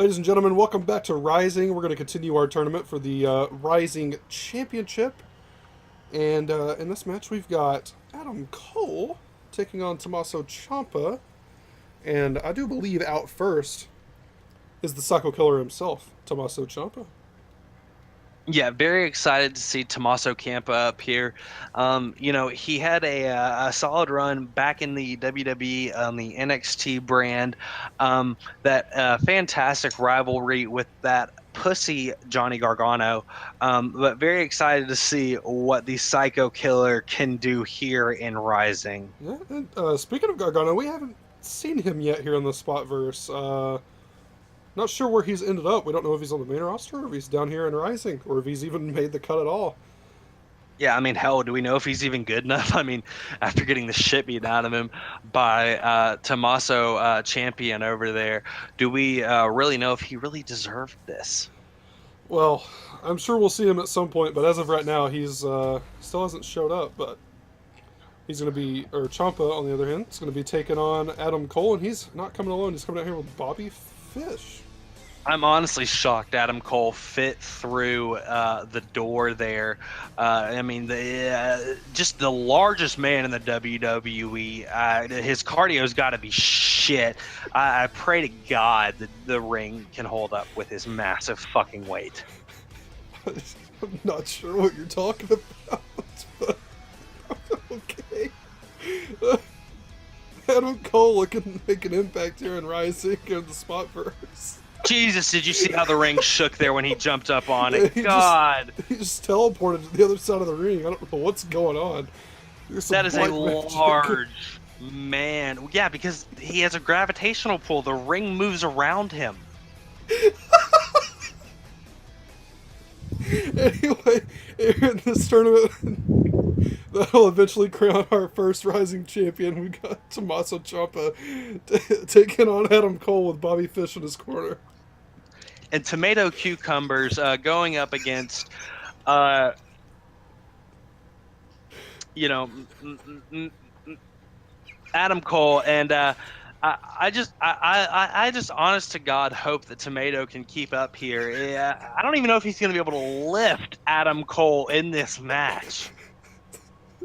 Ladies and gentlemen, welcome back to Rising. We're going to continue our tournament for the Rising Championship. And in this match, we've got Adam Cole taking on Tommaso Ciampa. And I do believe out first is the Psycho Killer himself, Tommaso Ciampa. Yeah, very excited to see Tommaso Ciampa up here. He had a solid run back in the WWE on the NXT brand. That fantastic rivalry with that pussy Johnny Gargano. But very excited to see what the Psycho Killer can do here in Rising. Yeah, and speaking of Gargano, we haven't seen him yet here in the SpotVerse. Not sure where he's ended up. We don't know if he's on the main roster or if he's down here in Rising or if he's even made the cut at all. Yeah, I mean, hell, do we know if he's even good enough? I mean, after getting the shit beaten out of him by Tommaso Champion over there, do we really know if he really deserved this? Well, I'm sure we'll see him at some point, but as of right now, he's still hasn't showed up. But he's going to be, or Ciampa on the other hand, is going to be taking on Adam Cole, and he's not coming alone. He's coming out here with Bobby Fish. I'm honestly shocked Adam Cole fit through the door there. I mean, just the largest man in the WWE. His cardio's got to be shit. I pray to God that the ring can hold up with his massive fucking weight. I'm not sure what you're talking about, but okay. Adam Cole looking to make an impact here in Rising in the Spotverse. Jesus, did you see how the ring shook there when he jumped up on it? He God. he just teleported to the other side of the ring. I don't know what's going on. That is a large man. Yeah, because he has a gravitational pull. The ring moves around him. Anyway, in this tournament, that'll eventually crown our first Rising champion. We got Tommaso Ciampa taking on Adam Cole with Bobby Fish in his corner. And Tomato Cucumbers going up against, Adam Cole. And I just honest to God hope that Tomato can keep up here. I don't even know if he's going to be able to lift Adam Cole in this match.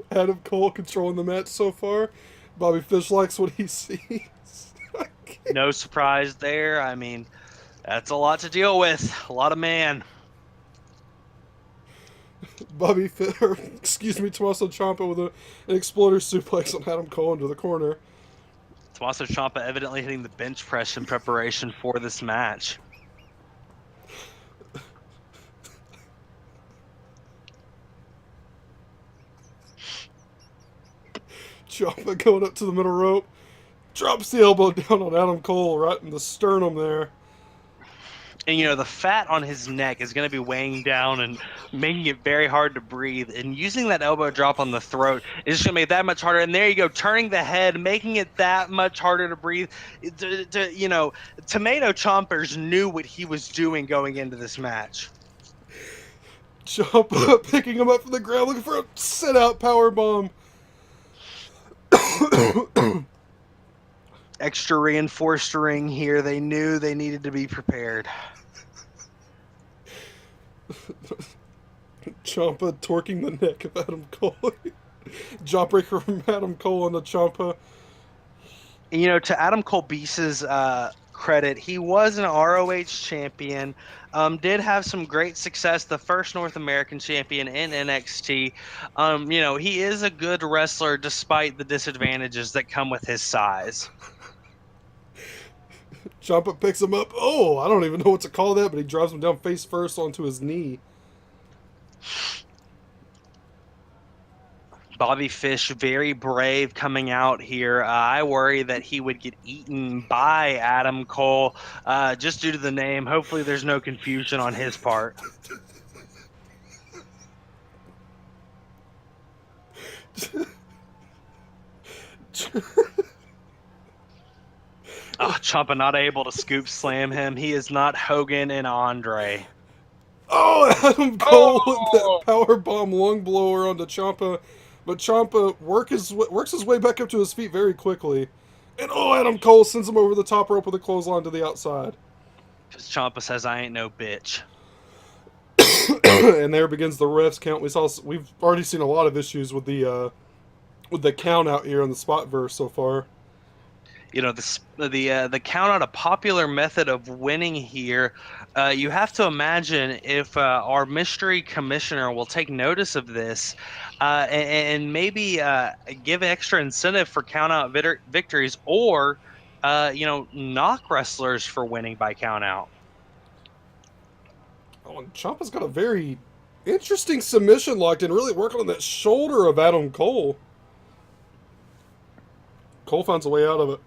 Adam Cole controlling the match so far. Bobby Fish likes what he sees. No surprise there. I mean, that's a lot to deal with. A lot of man. Tommaso Ciampa with an exploder suplex on Adam Cole into the corner. Tommaso Ciampa evidently hitting the bench press in preparation for this match. Ciampa going up to the middle rope. Drops the elbow down on Adam Cole right in the sternum there. And, the fat on his neck is going to be weighing down and making it very hard to breathe. And using that elbow drop on the throat is just going to make it that much harder. And there you go, turning the head, making it that much harder to breathe. Tomato Chompers knew what he was doing going into this match. Ciampa picking him up from the ground, looking for a sit-out powerbomb. Extra reinforced ring here. They knew they needed to be prepared. Ciampa torquing the neck of Adam Cole. Jawbreaker from Adam Cole on the Ciampa. To Adam Cole Beast's credit, he was an ROH champion. Did have some great success. The first North American champion in NXT. He is a good wrestler despite the disadvantages that come with his size. Ciampa picks him up. Oh, I don't even know what to call that, but he drives him down face first onto his knee. Bobby Fish, very brave coming out here. I worry that he would get eaten by Adam Cole just due to the name. Hopefully there's no confusion on his part. Ciampa not able to scoop slam him. He is not Hogan and Andre. Oh, Adam Cole with that powerbomb lung blower onto Ciampa. But Ciampa works his way back up to his feet very quickly. And Adam Cole sends him over the top rope with a clothesline to the outside. Because Ciampa says, I ain't no bitch. And there begins the refs count. We've already seen a lot of issues with the count out here on the SpotVerse so far. You know, the count out, a popular method of winning here. You have to imagine if our mystery commissioner will take notice of this, and maybe give extra incentive for count out victories, or knock wrestlers for winning by count out. Oh, and Ciampa's got a very interesting submission locked in, really working on that shoulder of Adam Cole. Cole finds a way out of it.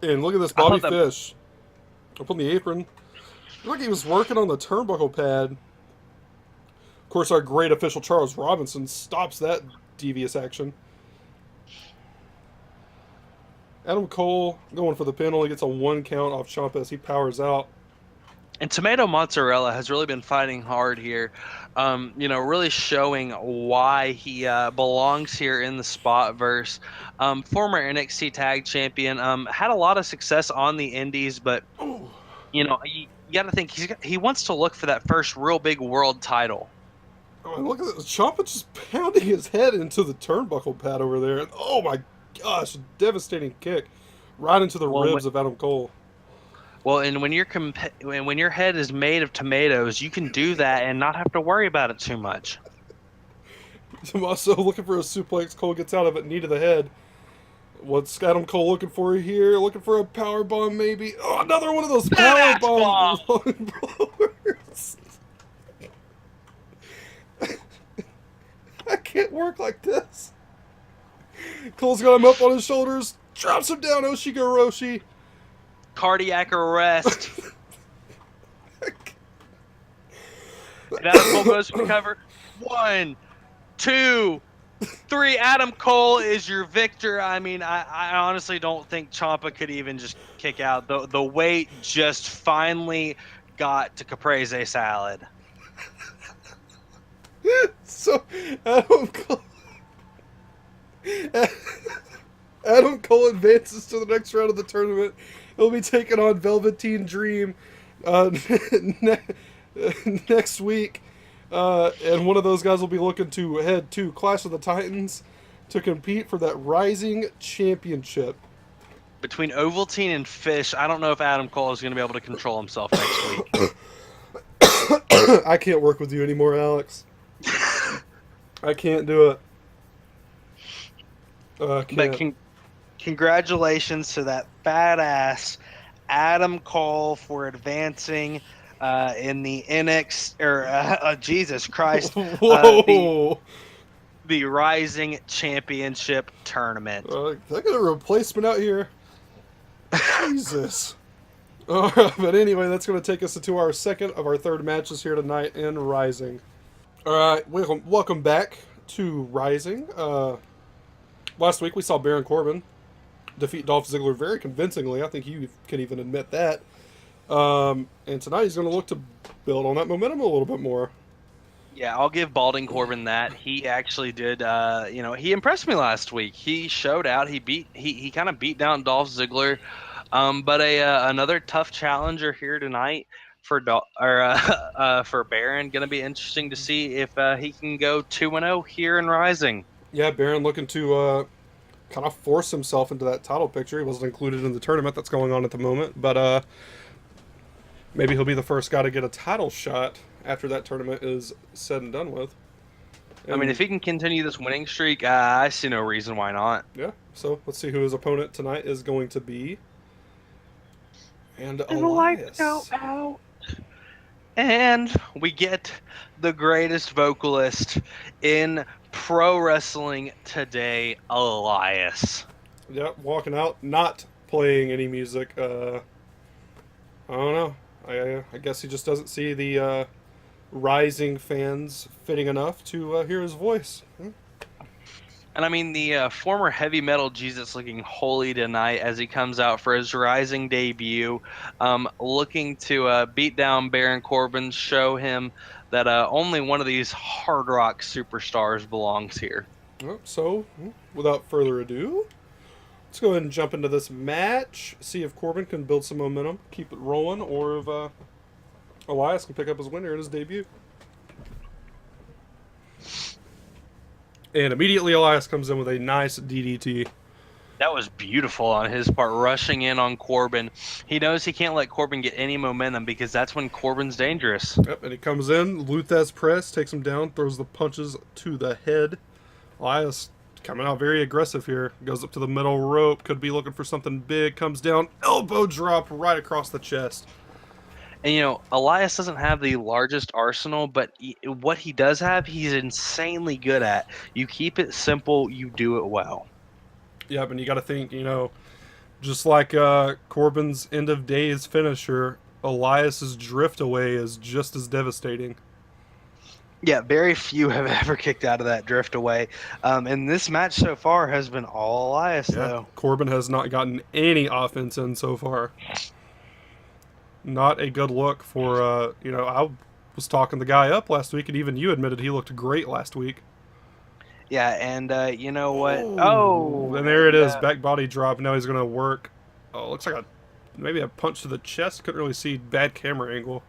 And look at this I Bobby thought that Fish up on the apron. Looked like he was working on the turnbuckle pad. Of course, our great official Charles Robinson stops that devious action. Adam Cole going for the pin, only gets a 1 count off Ciampa as he powers out. And Tomato Mozzarella has really been fighting hard here, really showing why he belongs here in the SpotVerse. Former NXT Tag Champion, had a lot of success on the Indies, but Oh, you got to think he wants to look for that first real big world title. and look at this. Ciampa just pounding his head into the turnbuckle pad over there. And oh my gosh, devastating kick right into the Well, ribs of Adam Cole. Well, and when your head is made of tomatoes, you can do that and not have to worry about it too much. Tommaso looking for a suplex. Cole gets out of it, knee to the head. What's Adam Cole looking for here? Looking for a power bomb, maybe. Oh, another one of those power bomb blowers. I can't work like this. Cole's got him up on his shoulders, drops him down. Oshigoroshi. Cardiac arrest. And Adam Cole goes for the cover. 1, 2, 3. Adam Cole is your victor. I mean, I honestly don't think Ciampa could even just kick out. The weight just finally got to caprese salad. So Adam Cole advances to the next round of the tournament. He'll be taking on Velveteen Dream next week. And one of those guys will be looking to head to Clash of the Titans to compete for that Rising Championship. Between Ovaltine and Fish, I don't know if Adam Cole is going to be able to control himself next week. I can't work with you anymore, Alex. I can't do it. But congratulations to that badass Adam Cole for advancing in the NXT, or Jesus Christ, Whoa! The Rising Championship tournament. I got a replacement out here. Jesus. All right, but anyway, that's going to take us into our second of our third matches here tonight in Rising. All right, welcome back to Rising. Last week we saw Baron Corbin defeat Dolph Ziggler very convincingly. I think you can even admit that. And tonight he's going to look to build on that momentum a little bit more. Yeah, I'll give Balding Corbin that. He actually did. He impressed me last week. He showed out. He kind of beat down Dolph Ziggler. But another tough challenger here tonight for Baron. Going to be interesting to see if he can go 2-0 here in Rising. Yeah, Baron looking to kind of force himself into that title picture. He wasn't included in the tournament that's going on at the moment, but maybe he'll be the first guy to get a title shot after that tournament is said and done with. And, I mean, if he can continue this winning streak, I see no reason why not. Yeah, so let's see who his opponent tonight is going to be. And the lights go out. And we get the greatest vocalist in pro wrestling today, Elias. Yep, walking out, not playing any music. I don't know. I guess he just doesn't see the Rising fans fitting enough to hear his voice. And I mean, the former heavy metal Jesus looking holy tonight as he comes out for his Rising debut, looking to beat down Baron Corbin, show him that only one of these hard rock superstars belongs here. So, without further ado, let's go ahead and jump into this match. See if Corbin can build some momentum, keep it rolling, or if Elias can pick up his winner in his debut. And immediately Elias comes in with a nice DDT. That was beautiful on his part, rushing in on Corbin. He knows he can't let Corbin get any momentum because that's when Corbin's dangerous. Yep, and he comes in, Luthez press, takes him down, throws the punches to the head. Elias coming out very aggressive here. Goes up to the middle rope, could be looking for something big, comes down, elbow drop right across the chest. And, Elias doesn't have the largest arsenal, but what he does have, he's insanely good at. You keep it simple, you do it well. Yep, and you got to think, just like Corbin's end of days finisher, Elias's drift away is just as devastating. Yeah, very few have ever kicked out of that drift away. And this match so far has been all Elias, though. Corbin has not gotten any offense in so far. Not a good look for, I was talking the guy up last week, and even you admitted he looked great last week. Yeah, and you know what? And there it is, back body drop. Now he's going to work. Oh, looks like maybe a punch to the chest. Couldn't really see, bad camera angle.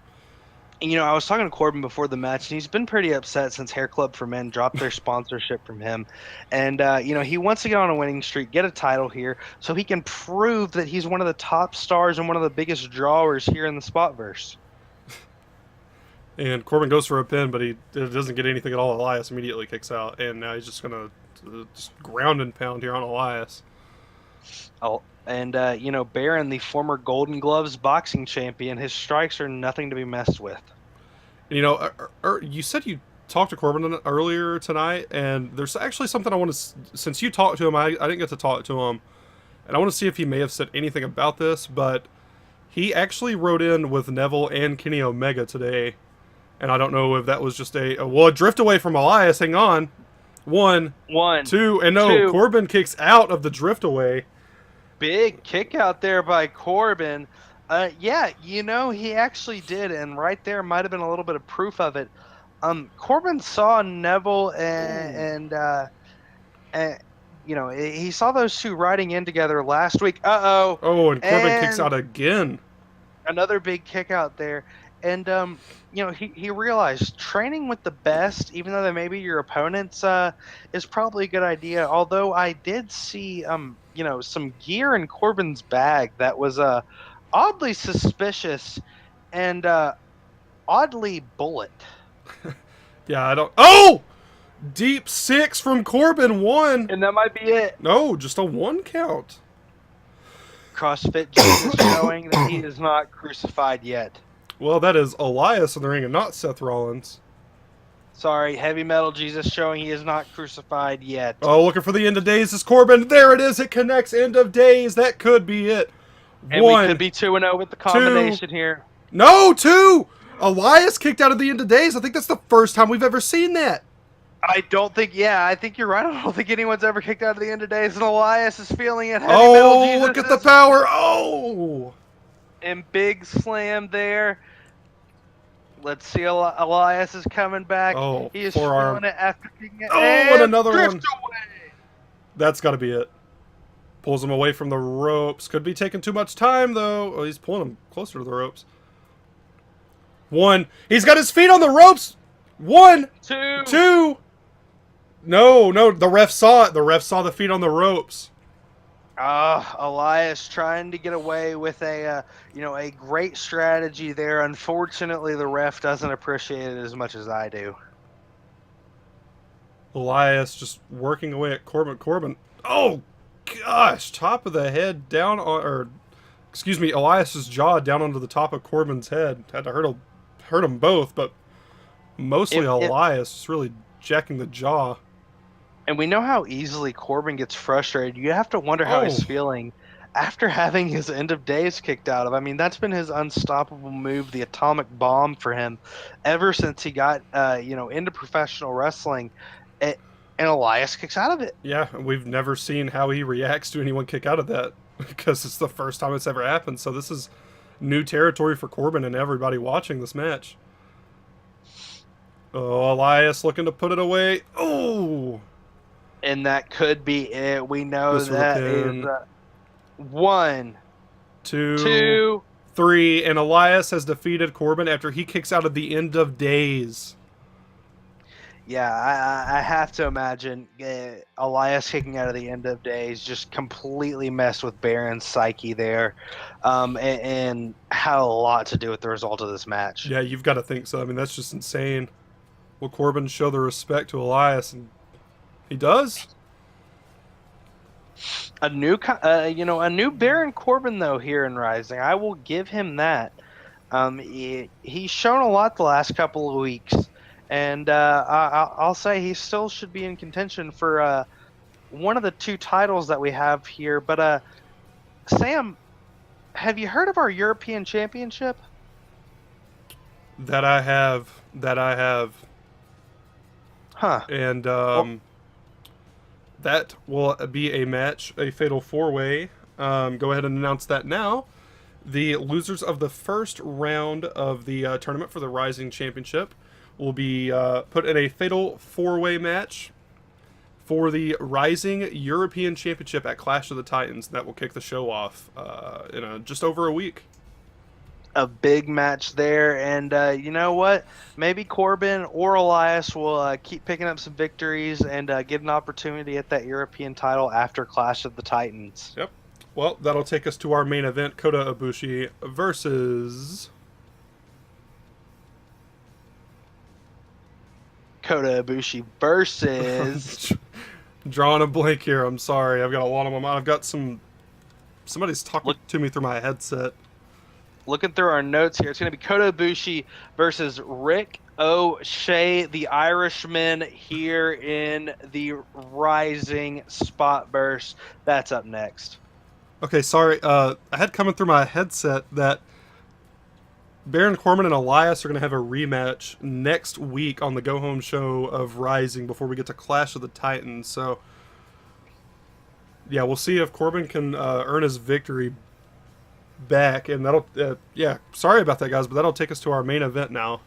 And, I was talking to Corbin before the match, and he's been pretty upset since Hair Club for Men dropped their sponsorship from him. And, he wants to get on a winning streak, get a title here, so he can prove that he's one of the top stars and one of the biggest drawers here in the SpotVerse. And Corbin goes for a pin, but he doesn't get anything at all. Elias immediately kicks out, and now he's just going to just ground and pound here on Elias. Oh, and, Baron, the former Golden Gloves boxing champion, his strikes are nothing to be messed with. You said you talked to Corbin earlier tonight, and there's actually something I want to... Since you talked to him, I didn't get to talk to him, and I want to see if he may have said anything about this, but he actually wrote in with Neville and Kenny Omega today, and I don't know if that was just a drift away from Elias. Hang on. One, two, and no, two. Corbin kicks out of the drift away. Big kick out there by Corbin. Yeah, he actually did, and right there might have been a little bit of proof of it. Corbin saw Neville and he saw those two riding in together last week. Oh, and Corbin kicks out again. Another big kick out there. And, he realized training with the best, even though they may be your opponents, is probably a good idea. Although I did see, some gear in Corbin's bag that was oddly suspicious and oddly bullet. Yeah, I don't... Oh! Deep 6 from Corbin, 1. And that might be it. No, just a 1 count. CrossFit Jesus showing that he is not crucified yet. Well, that is Elias in the ring and not Seth Rollins. Sorry, Heavy Metal Jesus showing he is not crucified yet. Oh, looking for the end of days is Corbin. There it is. It connects. End of days. That could be it. And we could be 2-0 with the combination here. No, 2! Elias kicked out of the end of days. I think that's the first time we've ever seen that. I think you're right. I don't think anyone's ever kicked out of the end of days, and Elias is feeling it. Heavy Metal Jesus look at the power. Oh! And big slam there. Let's see, Elias is coming back. Oh, he is forearm. feeling it after kicking it. And another one. Away. That's got to be it. Pulls him away from the ropes. Could be taking too much time, though. Oh, he's pulling him closer to the ropes. 1. He's got his feet on the ropes. 1. 2. No. The ref saw it. The ref saw the feet on the ropes. Elias trying to get away with a great strategy there. Unfortunately, the ref doesn't appreciate it as much as I do. Elias just working away at Corbin. Corbin. Oh, gosh. Top of the head down on, Elias's jaw down onto the top of Corbin's head. Had to hurt them both, but mostly Elias just really jacking the jaw. And we know how easily Corbin gets frustrated. You have to wonder how he's feeling after having his end of days kicked out of. I mean, that's been his unstoppable move, the atomic bomb for him, ever since he got into professional wrestling. And Elias kicks out of it. Yeah, we've never seen how he reacts to anyone kick out of that because it's the first time it's ever happened. So this is new territory for Corbin and everybody watching this match. Oh, Elias looking to put it away. Oh! And that could be it. We know that is 1, 2, 3, and Elias has defeated Corbin after he kicks out at the end of days. Yeah, I have to imagine Elias kicking out of the end of days just completely messed with Baron's psyche there, and had a lot to do with the result of this match. Yeah, you've got to think so. I mean, that's just insane. Will Corbin show the respect to Elias? And he does. A new, a new Baron Corbin though here in Rising. I will give him that. He's shown a lot the last couple of weeks, and I'll say he still should be in contention for one of the 2 titles that we have here. But Sam, have you heard of our European Championship? That I have. That I have. Huh. And Well, that will be a match, a fatal 4-way. Go ahead and announce that now. The losers of the first round of the tournament for the Rising Championship will be put in a fatal 4-way match for the Rising European Championship at Clash of the Titans. That will kick the show off in just over a week. a big match there, and you know what? Maybe Corbin or Elias will keep picking up some victories and get an opportunity at that European title after Clash of the Titans. Yep. Well, that'll take us to our main event, Kota Ibushi versus... Kota Ibushi versus Drawing a blank here, I'm sorry. I've got a lot on my mind. I've got somebody's talking to me through my headset. looking through our notes here. It's going to be Kota Ibushi versus Rick O'Shea, the Irishman, here in the Rising SpotVerse. That's up next. Okay, sorry. I had coming through my headset that Baron Corbin and Elias are going to have a rematch next week on the Go Home show of Rising before we get to Clash of the Titans. So, yeah, we'll see if Corbin can earn his victory back. And that'll, yeah, sorry about that, guys, but that'll take us to our main event now.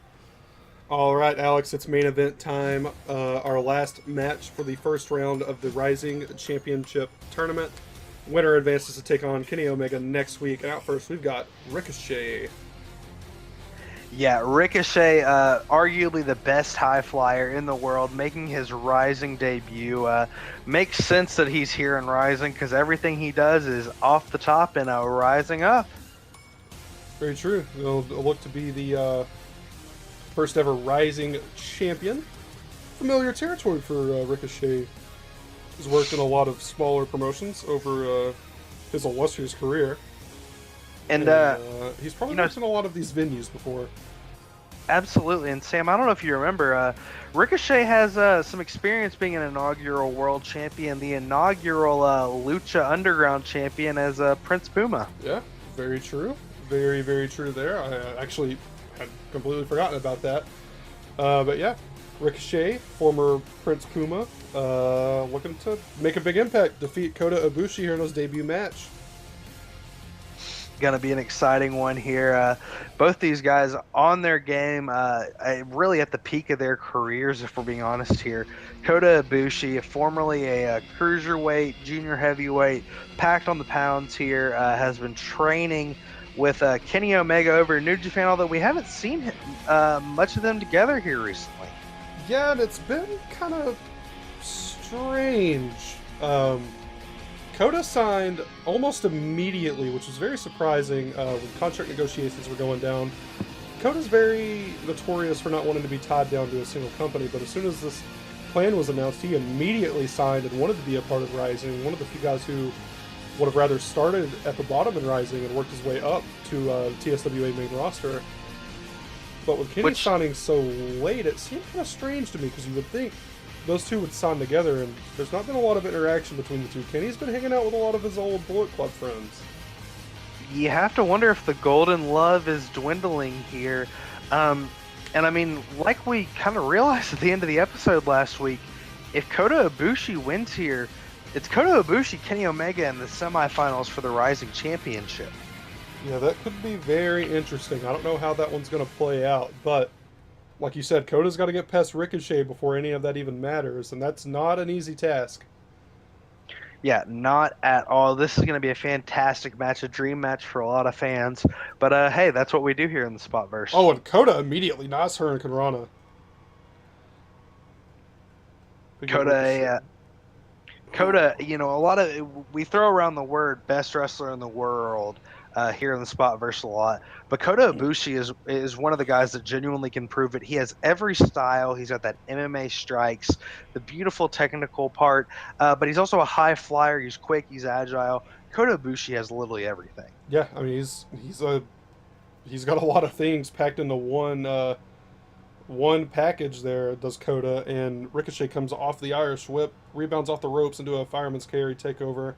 All right, Alex, it's main event time. Our last match for the first round of the Rising Championship Tournament. Winner advances to take on Kenny Omega next week. And out first, we've got Ricochet. Yeah, Ricochet, arguably the best high flyer in the world, making his Rising debut. Makes sense that he's here in Rising because everything he does is off the top and rising up. Very true. He'll look to be the first ever Rising champion. Familiar territory for Ricochet. He's worked in a lot of smaller promotions over his illustrious career. And he's probably worked in a lot of these venues before. Absolutely. And Sam, I don't know if you remember, Ricochet has some experience being an inaugural world champion, the inaugural Lucha Underground champion as Prince Puma. Yeah, very true. Very, very true there. I actually had completely forgotten about that. But yeah, Ricochet, former Prince Puma, looking to make a big impact, defeat Kota Ibushi here in his debut match. Going to be an exciting one here. Both these guys on their game, really at the peak of their careers, if we're being honest here. Kota Ibushi, formerly a cruiserweight, junior heavyweight, packed on the pounds here, has been training with Kenny Omega over in New Japan, although we haven't seen much of them together here recently. Yeah, and it's been kind of strange. Kota signed almost immediately, which was very surprising when contract negotiations were going down. Kota's very notorious for not wanting to be tied down to a single company, but as soon as this plan was announced, he immediately signed and wanted to be a part of Rising. One of the few guys who would have rather started at the bottom in Rising and worked his way up to TSWA main roster. But with Kenny signing so late, it seemed kind of strange to me, because you would think those two would sign together, and there's not been a lot of interaction between the two. Kenny's been hanging out with a lot of his old Bullet Club friends. You have to wonder if the golden love is dwindling here. And I mean, like we kind of realized at the end of the episode last week, if Kota Ibushi wins here, it's Kota Ibushi, Kenny Omega in the semifinals for the Rising Championship. Yeah, that could be very interesting. I don't know how that one's going to play out, but like you said, Kota's got to get past Ricochet before any of that even matters, and that's not an easy task. Yeah, not at all. This is going to be a fantastic match, a dream match for a lot of fans. But hey, that's what we do here in the Oh, SpotVerse. and Kota immediately knocks her and Rana. We get Coda, Ricochet. Coda, a lot of we throw around the word best wrestler in the world here in the SpotVerse a lot, but Kota Ibushi is one of the guys that genuinely can prove it. He has every style. He's got that MMA strikes, the beautiful technical part, but he's also a high flyer. He's quick. He's agile. Kota Ibushi has literally everything. Yeah, I mean he's got a lot of things packed into one package there. Does Kota, and Ricochet comes off the Irish Whip, rebounds off the ropes into a fireman's carry takeover.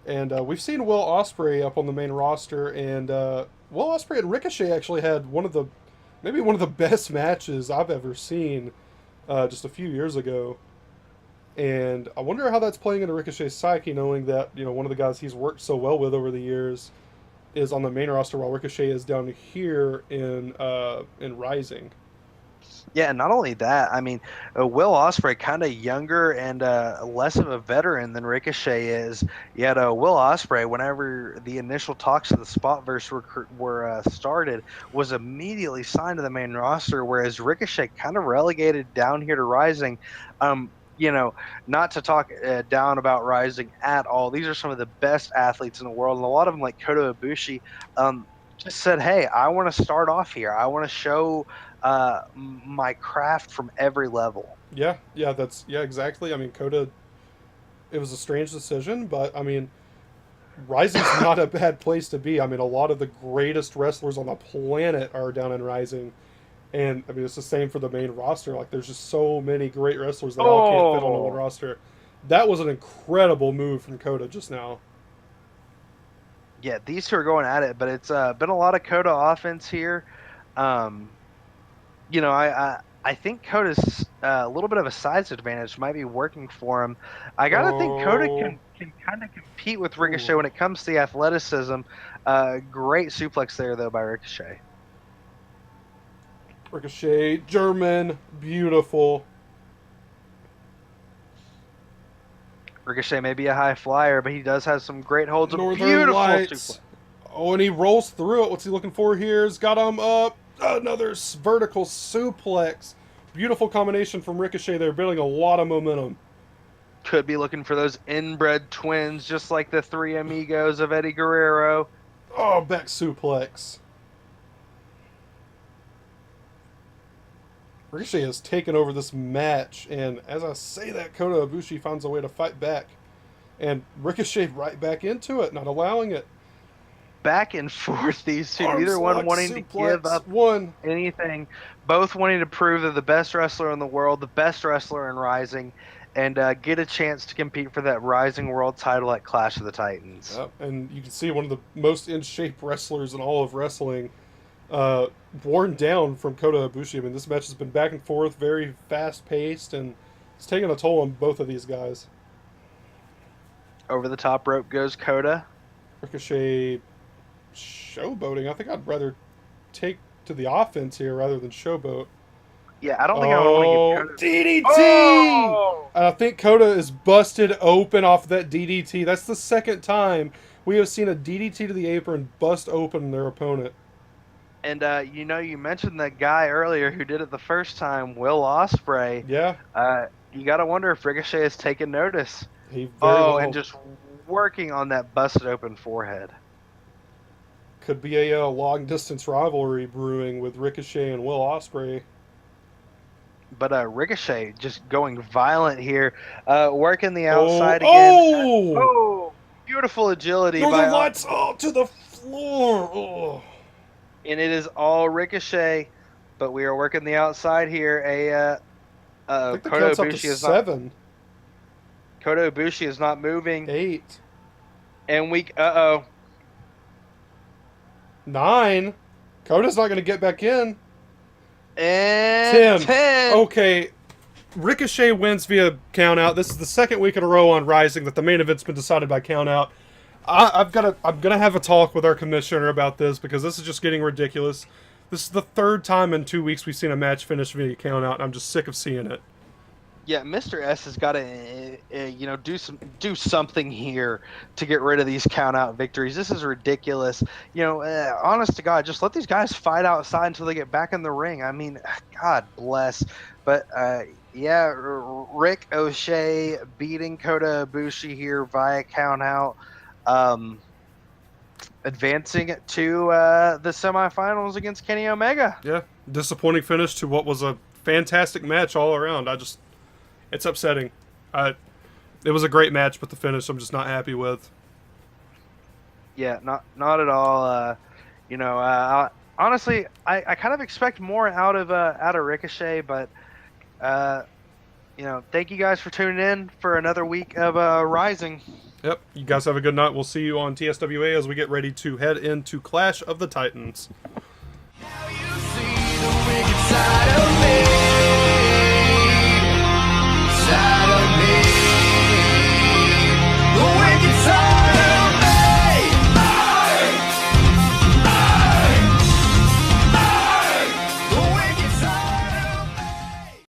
And we've seen Will Ospreay up on the main roster, and Will Ospreay and Ricochet actually had maybe one of the best matches I've ever seen just a few years ago. And I wonder how that's playing into Ricochet's psyche, knowing that one of the guys he's worked so well with over the years is on the main roster, while Ricochet is down here in Rising. Yeah, and not only that, I mean, Will Ospreay kind of younger and less of a veteran than Ricochet is. Yet Will Ospreay, whenever the initial talks of the SpotVerse were started, was immediately signed to the main roster, whereas Ricochet kind of relegated down here to Rising. Not to talk down about Rising at all. These are some of the best athletes in the world, and a lot of them, like Kota Ibushi, just said, "Hey, I want to start off here. I want to show my craft from every level." Yeah, exactly. I mean, Kota. It was a strange decision, but I mean, Rising's not a bad place to be. I mean, a lot of the greatest wrestlers on the planet are down in Rising. And I mean, it's the same for the main roster. Like, there's just so many great wrestlers that all can't fit on the one Oh, roster. That was an incredible move from Kota just now. yeah, these two are going at it, but it's been a lot of Kota offense here. Um, I think Kota's a little bit of a size advantage might be working for him. I gotta think Kota Oh, can kind of compete with Ricochet ooh. when it comes to the athleticism. Great suplex there though by Ricochet. Ricochet, German, beautiful. Ricochet may be a high flyer, but he does have some great holds. A Northern beautiful suplex. Lights. Oh, and he rolls through it. What's he looking for here? He's got him up. Another vertical suplex. Beautiful combination from Ricochet there, building a lot of momentum. Could be looking for those inbred twins, just like the three amigos of Eddie Guerrero. Oh, back suplex. Ricochet has taken over this match, and as I say that, Kota Ibushi finds a way to fight back. And Ricochet right back into it, not allowing it. Back and forth, these two, Arms neither one locked wanting to give suplex. up One. anything, both wanting to prove they're the best wrestler in the world, the best wrestler in Rising, and get a chance to compete for that Rising World title at Clash of the Titans. Yep. And you can see one of the most in shape wrestlers in all of wrestling worn down from Kota Ibushi. I mean, this match has been back and forth, very fast paced, and it's taken a toll on both of these guys. Over the top rope goes Kota. Ricochet showboating. I think I'd rather take to the offense here rather than showboat. Yeah, I don't think I would want Oh, to give Kota. DDT! Oh! I think Kota is busted open off that DDT. That's the second time we have seen a DDT to the apron bust open their opponent. And you mentioned that guy earlier who did it the first time, Will Ospreay. Yeah, You got to wonder if Ricochet has taken notice. he very Oh, and well just working on that busted open forehead. could be a long distance rivalry brewing with Ricochet and Will Ospreay. But Ricochet just going violent here, working the Oh, outside again. oh! Oh, beautiful agility Northern by, Lights, oh, to the floor. Oh. and it is all Ricochet. But we are working the outside here. I think the Kota count's up to Ibushi is not. 7, Kota Ibushi is not moving, 8, and oh. 9. Kota's not going to get back in. And 10. Okay, Ricochet wins via countout. This is the second week in a row on Rising that the main event's been decided by countout. I'm gonna have a talk with our commissioner about this because this is just getting ridiculous. This is the third time in 2 weeks we've seen a match finish via countout, and I'm just sick of seeing it. Yeah, Mr. S has got to, do something here to get rid of these count out victories. This is ridiculous. Honest to God, just let these guys fight outside until they get back in the ring. I mean, God bless. But yeah, Rick O'Shea beating Kota Ibushi here via count out, advancing to the semifinals against Kenny Omega. Yeah, disappointing finish to what was a fantastic match all around. It's upsetting. It was a great match, but the finish I'm just not happy with. Yeah, not at all. Honestly, I kind of expect more out of Ricochet, but thank you guys for tuning in for another week of Rising. Yep, you guys have a good night. We'll see you on TSWA as we get ready to head into Clash of the Titans. Now you see the wicked side of